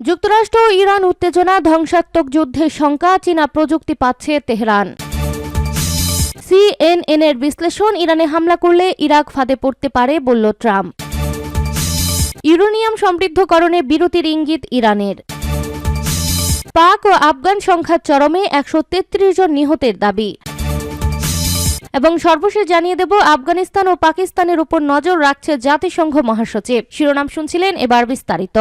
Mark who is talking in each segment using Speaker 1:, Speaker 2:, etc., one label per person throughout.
Speaker 1: যুক্তরাষ্ট্র ও ইরান উত্তেজনা, ধ্বংসাত্মক যুদ্ধের শঙ্কা, চীনা প্রযুক্তি পাচ্ছে তেহরান। সিএনএনের বিশ্লেষণ, ইরানে হামলা করলে ইরাক ফাঁদে পড়তে পারে বলল ট্রাম্প। ইউরেনিয়াম সমৃদ্ধকরণে বিরতির ইঙ্গিত ইরানের। পাক ও আফগান সংঘাত চরমে, 133 জন নিহতের দাবি। এবং সর্বশেষ জানিয়ে দেব, আফগানিস্তান ও পাকিস্তানের উপর নজর রাখছে জাতিসংঘ মহাসচিব। শিরোনাম শুনছিলেন, এবার বিস্তারিত।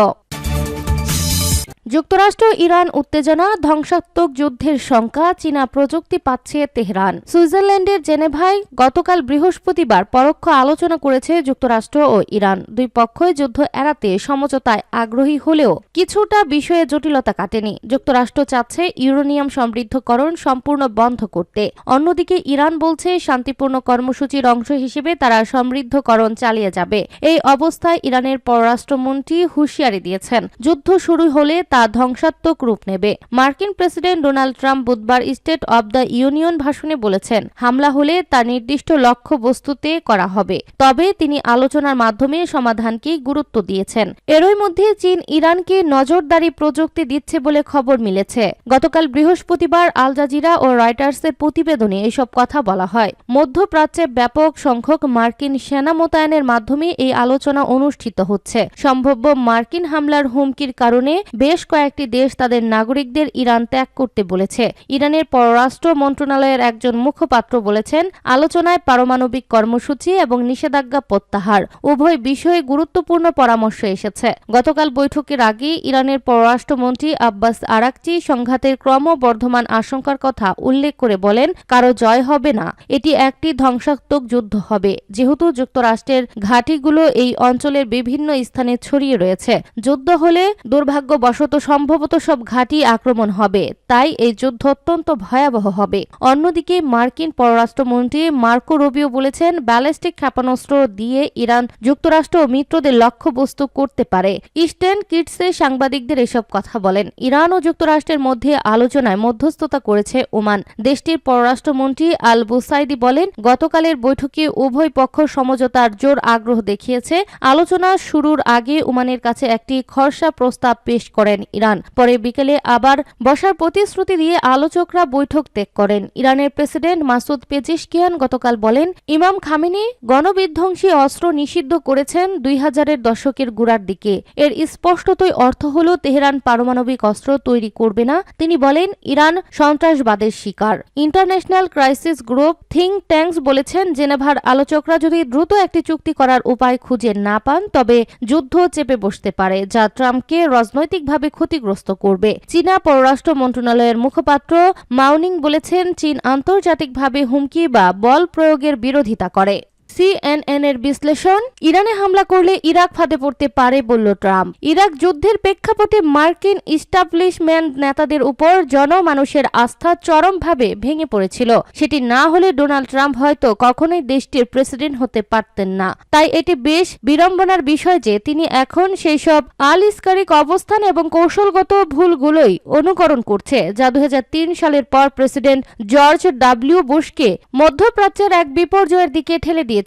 Speaker 1: যুক্তরাষ্ট্র ইরান উত্তেজনা, ধ্বংসাত্মক যুদ্ধের শঙ্কা, চীনা প্রযুক্তি পাচ্ছে তেহরান। সুইজারল্যান্ডের জেনেভায় গতকাল বৃহস্পতিবার পরোক্ষ আলোচনা করেছে যুক্তরাষ্ট্র ও ইরান। দুই পক্ষই যুদ্ধ এড়াতে সমঝোতায় আগ্রহী হলেও কিছুটা বিষয়ে জটিলতা কাটেনি। যুক্তরাষ্ট্র চাচ্ছে ইউরেনিয়াম সমৃদ্ধকরণ সম্পূর্ণ বন্ধ করতে, অন্যদিকে ইরান বলছে শান্তিপূর্ণ কর্মসূচির অংশ হিসেবে তারা সমৃদ্ধকরণ চালিয়ে যাবে। এই অবস্থায় ইরানের পররাষ্ট্রমন্ত্রী হুঁশিয়ারি দিয়েছেন, যুদ্ধ শুরু হলে তা ধ্বংসাত্মক রূপ নেবে। মার্কিন প্রেসিডেন্ট ডোনাল্ড ট্রাম্প বুধবার স্টেট অব দ্য ইউনিয়ন ভাষণে বলেছেন, হামলা হলে তা নির্দিষ্ট লক্ষ্য বস্তুতে করা হবে, তবে তিনি আলোচনার মাধ্যমে সমাধানকে গুরুত্ব দিয়েছেন। এরই মধ্যে চীন ইরানকে নজরদারি প্রযুক্তি দিচ্ছে বলে খবর মিলেছে। গতকাল বৃহস্পতিবার আল জাজিরা ও রয়টার্সের প্রতিবেদনে এসব কথা বলা হয়। মধ্যপ্রাচ্যে ব্যাপক সংখ্যক মার্কিন সেনা মোতায়েনের মাধ্যমে এই আলোচনা অনুষ্ঠিত হচ্ছে। সম্ভাব্য মার্কিন হামলার হুমকির কারণে বেশ কয়েকটি দেশ তাদের নাগরিকদের ইরান ত্যাগ করতে বলেছে। ইরানের পররাষ্ট্র মন্ত্রণালয়ের একজন মুখপাত্র বলেছেন, আলোচনায় পারমাণবিক কর্মসূচি এবং নিষেধাজ্ঞা প্রত্যাহার উভয় বিষয়ে গুরুত্বপূর্ণ পরামর্শ এসেছে। গতকাল বৈঠকের আগে ইরানের পররাষ্ট্রমন্ত্রী আব্বাস আরাকচি সংঘাতের ক্রমবর্ধমান আশঙ্কার কথা উল্লেখ করে বলেন, কারো জয় হবে না, এটি একটি ধ্বংসাত্মক যুদ্ধ হবে। যেহেতু যুক্তরাষ্ট্রের ঘাঁটিগুলো এই অঞ্চলের বিভিন্ন স্থানে ছড়িয়ে রয়েছে, যুদ্ধ হলে দুর্ভাগ্যবশত সম্ভবত সব ঘাঁটি আক্রমণ হবে, তাই এই যুদ্ধ অত্যন্ত ভয়াবহ হবে। অন্যদিকে মার্কিন পররাষ্ট্রমন্ত্রী মার্কো রুবিও বলেছেন, ব্যালিস্টিক ক্ষেপণাস্ত্র দিয়ে ইরান যুক্তরাষ্ট্র ও মিত্রদের লক্ষ্যবস্তু করতে পারে। ইস্টার্ন কিটসে সাংবাদিকদের এসব কথা বলেন। ইরান ও যুক্তরাষ্ট্রের মধ্যে আলোচনায় মধ্যস্থতা করেছে ওমান। দেশটির পররাষ্ট্রমন্ত্রী আল বুসাইদি বলেন, গতকালের বৈঠকে উভয় পক্ষ সমঝোতার জোর আগ্রহ দেখিয়েছে। আলোচনা শুরুর আগে ওমানের কাছে একটি খসড়া প্রস্তাব পেশ করেন ইরান। পরে বিকেলে আবার বসার প্রতিশ্রুতি দিয়ে আলোচকরা বৈঠক ত্যাগ করেন। ইরানের প্রেসিডেন্ট মাসুদ পেজেশকিয়ান গতকাল বলেন, ইমাম খামেনি গণবিধ্বংসী অস্ত্র নিষিদ্ধ করেছেন 2000-এর দশকের গোড়ার দিকে। এর স্পষ্টতই অর্থ হল তেহরান পারমাণবিক অস্ত্র তৈরি করবে না। তিনি বলেন, ইরান সন্ত্রাসবাদের শিকার। International crisis group think tanks বলেছেন, জেনেভার আলোচকরা যদি দ্রুত একটি চুক্তি করার উপায় খুঁজে না পান, তবে যুদ্ধ চেপে বসতে পারে, যা ট্রাম্পকে রাজনৈতিকভাবে ক্ষতিগ্রস্ত করবে। চীনা পররাষ্ট্র মন্ত্রণালয়ের মুখপাত্র মাওনিং বলেছেন, চীন আন্তর্জাতিকভাবে হুমকি বা বল প্রয়োগের বিরোধিতা করে। সিএনএনের বিশ্লেষণ, ইরানে হামলা করলে ইরাক ফাঁদে পড়তে পারে বলল ট্রাম্প। ইরাক যুদ্ধের প্রেক্ষাপটে মার্কিন ইস্টাবলিশমেন্ট নেতাদের উপর জনমানুষের আস্থা চরমভাবে ভেঙে পড়েছিল। সেটি না হলে ডোনাল্ড ট্রাম্প হয়তো কখনোই দেশটির প্রেসিডেন্ট হতে পারতেন না। তাই এটি বেশ বিড়ম্বনার বিষয় যে তিনি এখন সেই সব আলিস্কারিক অবস্থান এবং কৌশলগত ভুলগুলোই অনুকরণ করছে, যা 2003 সালের পর প্রেসিডেন্ট জর্জ ডব্লিউ বুশকে মধ্যপ্রাচ্যের এক বিপর্যয়ের দিকে ঠেলে দিয়েছে।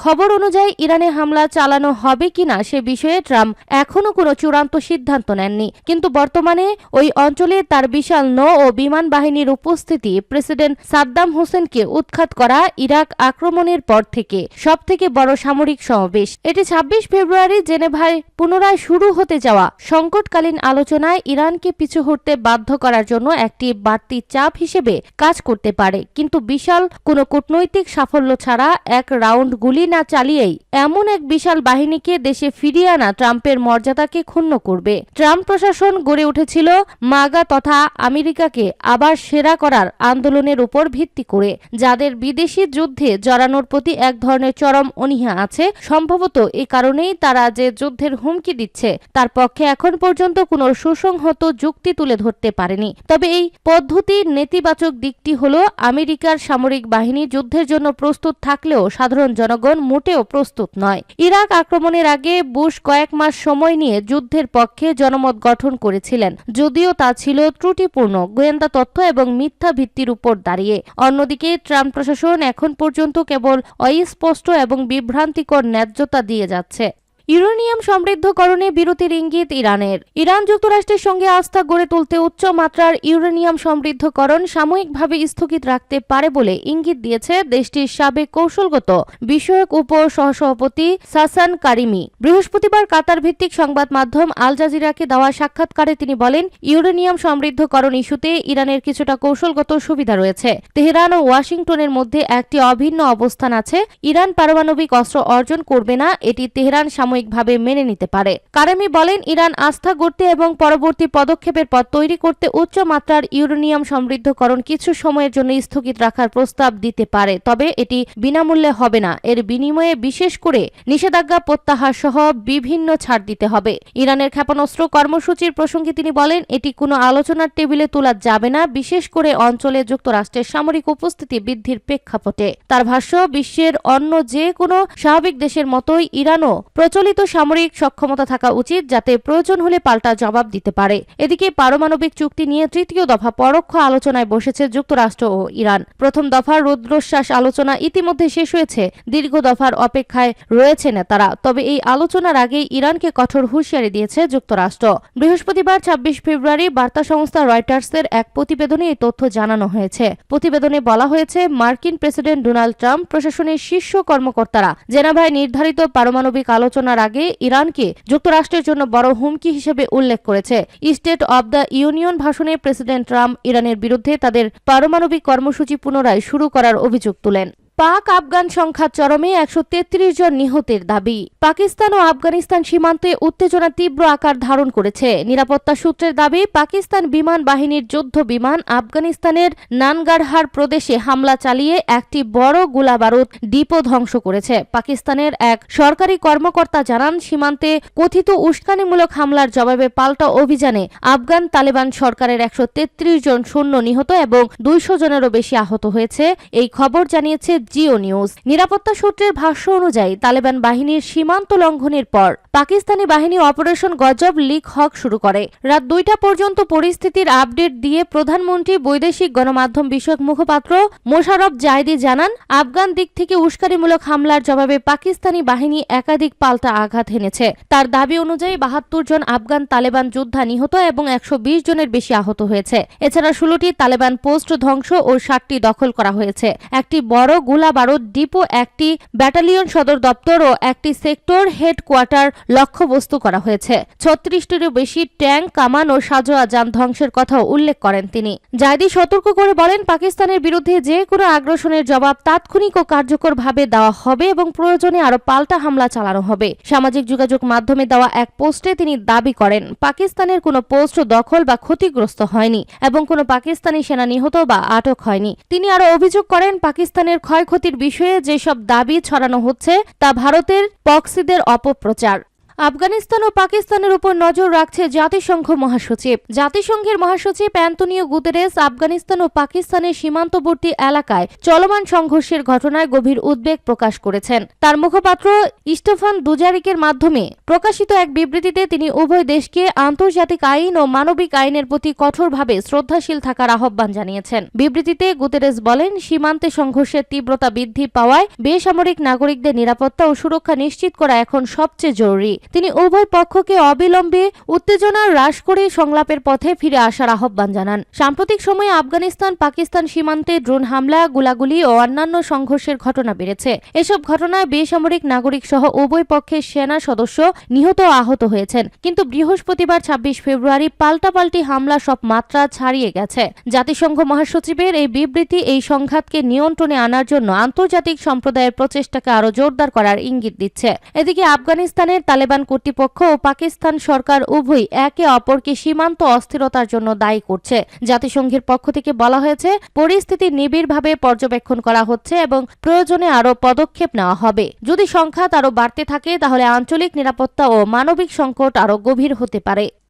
Speaker 1: খবর অনুযায়ী ইরানে হামলা চালানো হবে কিনা সে বিষয়ে ট্রাম্প এখনো কোনো চূড়ান্ত সিদ্ধান্ত নেননি। কিন্তু বর্তমানে ওই অঞ্চলে তার বিশাল নৌ ও বিমান বাহিনীর উপস্থিতি প্রেসিডেন্ট সাদ্দাম হোসেনকে উৎখাত করা ইরাক আক্রমণের পর থেকে সবথেকে বড় সামরিক সমাবেশ। এটি 26 ফেব্রুয়ারি জেনেভায় পুনরায় শুরু হতে যাওয়া সংকটকালীন আলোচনায় ইরানকে পিছু হটতে বাধ্য করার জন্য একটি বাড়তি চাপ হিসেবে কাজ করতে পারে। কিন্তু বিশাল কোনো কূটনৈতিক সাফল্য ছাড়া এক রাউন্ড গুলি না চালিয়েই এমন এক বিশাল বাহিনীকে দেশে ফিরিয়ে আনা ট্রাম্পের মর্যাদাকে ক্ষুণ্ণ করবে। ট্রাম্প প্রশাসন গড়ে উঠেছিল মাগা তথা আমেরিকাকে আবার সেরা করার আন্দোলনের উপর ভিত্তি করে, যাদের বিদেশি যুদ্ধে জড়ানোর প্রতি এক ধরনের চরম অনীহা আছে। সম্ভবত এ কারণেই তারা যে যুদ্ধের হুমকি দিচ্ছে তার পক্ষে এখন পর্যন্ত কোনো সুসংহত যুক্তি তুলে ধরতে পারেনি। তবে এই পদ্ধতির নেতিবাচক দিকটি হল, আমেরিকার সামরিক বাহিনী যুদ্ধের জন্য প্রস্তুত থাকলেও সাধারণ জনগণ মোটেও প্রস্তুত নয়। ইরাক আক্রমণের আগে বুশ কয়েক মাস সময় নিয়ে যুদ্ধের পক্ষে জনমত গঠন করেছিলেন, যদিও তা ছিল ত্রুটিপূর্ণ গোয়েন্দা তথ্য এবং মিথ্যা ভিত্তির উপর দাঁড়িয়ে। অন্যদিকে ট্রাম্প প্রশাসন এখন পর্যন্ত কেবল অস্পষ্ট এবং বিভ্রান্তিকর ন্যায্যতা দিয়ে যাচ্ছে। ইউরেনিয়াম সমৃদ্ধকরণে বিরতির ইঙ্গিত ইরানের। ইরান যুক্তরাষ্ট্রের সঙ্গে আস্থা গড়ে তুলতে উচ্চ মাত্রার ইউরেনিয়াম সমৃদ্ধকরণ সাময়িকভাবে স্থগিত রাখতে পারে বলে ইঙ্গিত দিয়েছে দেশটির সাবেক কৌশলগত বিষয়ক উপ সহসভাপতি সাসান কারিমি। বৃহস্পতিবার কাতার ভিত্তিক সংবাদ মাধ্যম আল জাজিরাকে দেওয়া সাক্ষাৎকারে তিনি বলেন, ইউরেনিয়াম সমৃদ্ধকরণ ইস্যুতে ইরানের কিছুটা কৌশলগত সুবিধা রয়েছে। তেহরান ও ওয়াশিংটনের মধ্যে একটি অভিন্ন অবস্থান আছে। ইরান পারমাণবিক অস্ত্র অর্জন করবে না, এটি তেহরান সাময়িকভাবে মেনে নিতে পারে। কারেমি বলেন, ইরান আস্থা গড়তে এবং পরবর্তী পদক্ষেপের পথ তৈরি করতে উচ্চ মাত্রার ইউরেনিয়াম সমৃদ্ধকরণ কিছু সময়ের জন্য স্থগিত রাখার প্রস্তাব দিতে পারে, তবে এটি বিনামূল্যে হবে না। এর বিনিময়ে বিশেষ করে নিষেধাজ্ঞা প্রত্যাহার সহ বিভিন্ন ছাড় দিতে হবে। ইরানের ক্ষেপণাস্ত্র কর্মসূচির প্রসঙ্গে তিনি বলেন, এটি কোনো আলোচনার টেবিলে তোলা যাবে না, বিশেষ করে অঞ্চলে যুক্তরাষ্ট্রের সামরিক উপস্থিতি বৃদ্ধির প্রেক্ষাপটে। তার ভাষ্য, বিশ্বের অন্য যে কোনো স্বাভাবিক দেশের মতোই ইরানও প্রচলিত সামরিক সক্ষমতা থাকা উচিত, যাতে প্রয়োজন হলে পাল্টা জবাব দিতে পারে। এদিকে পারমাণবিক চুক্তি নিয়ে তৃতীয় দফা পরোক্ষ আলোচনায় বসেছে যুক্তরাষ্ট্র ও ইরান। প্রথম দফার রুদ্ধশ্বাস আলোচনা ইতিমধ্যে শেষ হয়েছে, দীর্ঘ দফার অপেক্ষায় রয়েছে নেতারা। তবে এই আলোচনার আগেই ইরানকে কঠোর হুঁশিয়ারি দিয়েছে যুক্তরাষ্ট্র। বৃহস্পতিবার ২৬ ফেব্রুয়ারি বার্তা সংস্থা রয়টার্সের এক প্রতিবেদনে এই তথ্য জানানো হয়েছে। প্রতিবেদনে বলা হয়েছে, মার্কিন প্রেসিডেন্ট ডোনাল্ড ট্রাম্প প্রশাসনের শীর্ষ কর্মকর্তারা জেনেভায় নির্ধারিত পারমাণবিক আলোচনার আগে ইরানকে যুক্তরাষ্ট্রের জন্য বড় হুমকি হিসেবে উল্লেখ করেছে। স্টেট অব দ্য ইউনিয়ন ভাষণে প্রেসিডেন্ট ট্রাম্প ইরানের বিরুদ্ধে তাদের পারমাণবিক কর্মসূচি পুনরায় শুরু করার অভিযোগ তোলেন। পাক আফগান সংখ্যা চরমে, ১৩৩ জন নিহতের দাবি। পাকিস্তান ও আফগানিস্তান সীমান্তে উত্তেজনা তীব্র আকার ধারণ করেছে। নিরাপত্তা সূত্রের দাবি, পাকিস্তান বিমান বাহিনীর যুদ্ধ বিমান আফগানিস্তানের নানগারহার প্রদেশে হামলা চালিয়ে একটি বড় গোলাবারুদ ডিপো ধ্বংস করেছে। পাকিস্তানের এক সরকারি কর্মকর্তা জানান, সীমান্তে কথিত উস্কানিমূলক হামলার জবাবে পাল্টা অভিযানে আফগান তালেবান সরকারের ১৩৩ জন সৈন্য নিহত এবং ২০০ জনেরও বেশি আহত হয়েছে। এই খবর জানিয়েছে জিও নিউজ। নিরাপত্তা সূত্রের ভাষ্য অনুযায়ী, তালেবান বাহিনীর সীমান্ত লঙ্ঘনের পর পাকিস্তানি বাহিনী অপারেশন গজব লিক হক শুরু করে। রাত ২টা পর্যন্ত পরিস্থিতির আপডেট দিয়ে প্রধানমন্ত্রী বৈদেশিক গণমাধ্যম বিষয়ক মুখপাত্র মোশাররফ জায়েদি জানান, আফগান দিক থেকে উস্কানিমূলক হামলার জবাবে পাকিস্তানি বাহিনী একাধিক পাল্টা আঘাত হেনেছে। তার দাবি অনুযায়ী ৭২ জন আফগান তালেবান যোদ্ধা নিহত এবং ১২০ জনের বেশি আহত হয়েছে। এছাড়া ১৬টি তালেবান পোস্ট ধ্বংস ও ৬০টি দখল করা হয়েছে। একটি বড় গোলা বারুদ ডিপো, একটি ব্যাটালিয়ন সদর দপ্তর ও একটি সেক্টর হেডকোয়ার্টার লক্ষ্যবস্তু করা হয়েছে। ৩৬টিরও বেশি ট্যাঙ্ক, কামান ও সাজোয়া যান ধ্বংসের কথাও উল্লেখ করেন তিনি। জায়েদি সতর্ক করে বলেন, পাকিস্তানের বিরুদ্ধে যে কোনো আগ্রাসনের জবাব তাৎক্ষণিক ও কার্যকরভাবে দেওয়া হবে এবং প্রয়োজনে আরো পাল্টা হামলা চালানো হবে। সামাজিক যোগাযোগ মাধ্যমে দেওয়া এক পোস্টে তিনি দাবি করেন, পাকিস্তানের কোনো পোস্ট দখল বা ক্ষতিগ্রস্ত হয়নি এবং কোনো পাকিস্তানি সেনা নিহত বা আটক হয়নি। তিনি আরো অভিযোগ করেন, পাকিস্তানের ক্ষয়ক্ষতির বিষয়ে যেসব দাবি ছড়ানো হচ্ছে তা ভারতের প্রক্সিদের অপপ্রচার। আফগানিস্তান ও পাকিস্তানের উপর নজর রাখছে জাতিসংঘ মহাসচিব। জাতিসংঘের মহাসচিব অ্যান্তোনিও গুতেরেস আফগানিস্তান ও পাকিস্তানের সীমান্তবর্তী এলাকায় চলমান সংঘর্ষের ঘটনায় গভীর উদ্বেগ প্রকাশ করেছেন। তার মুখপাত্র স্টেফান দুজারিকের মাধ্যমে প্রকাশিত এক বিবৃতিতে তিনি উভয় দেশকে আন্তর্জাতিক আইন ও মানবিক আইনের প্রতি কঠোরভাবে শ্রদ্ধাশীল থাকার আহ্বান জানিয়েছেন। বিবৃতিতে গুতেরেস বলেন, সীমান্তে সংঘর্ষের তীব্রতা বৃদ্ধি পাওয়ায় বেসামরিক নাগরিকদের নিরাপত্তা ও সুরক্ষা নিশ্চিত করা এখন সবচেয়ে জরুরি। তিনি উভয় পক্ষকে অবিলম্বে উত্তেজনা হ্রাস করে সংলাপের পথে ফিরে আসার আহ্বান জানান। সাম্প্রতিক সময়ে আফগানিস্তান পাকিস্তান সীমান্তে ড্রোন হামলা, গোলাগুলি ও অন্যান্য সংঘর্ষের ঘটনা বেড়েছে। এসব ঘটনায় বেসামরিক নাগরিক সহ উভয় পক্ষের সেনা সদস্য নিহত ও আহত হয়েছেন। কিন্তু বৃহস্পতিবার ২৬ ফেব্রুয়ারি পাল্টাপাল্টি হামলা সব মাত্রা ছাড়িয়ে গেছে। জাতিসংঘ মহাসচিবের এই বিবৃতি এই সংঘাতকে নিয়ন্ত্রণে আনার জন্য আন্তর্জাতিক সম্প্রদায়ের প্রচেষ্টাকে আরো জোরদার করার ইঙ্গিত দিচ্ছে। এদিকে আফগানিস্তানের তালেবান কর্তৃপক্ষ ও পাকিস্তান সরকার উভয়ই একে অপরকে সীমান্ত অস্থিরতার জন্য দায়ী করছে। জাতিসংঘের পক্ষ থেকে বলা হয়েছে, পরিস্থিতি নিবিড়ভাবে পর্যবেক্ষণ করা হচ্ছে এবং প্রয়োজনে আরও পদক্ষেপ নেওয়া হবে। যদি সংঘাত আরও বাড়তে থাকে তাহলে আঞ্চলিক নিরাপত্তা ও মানবিক সংকট আরও গভীর হতে পারে।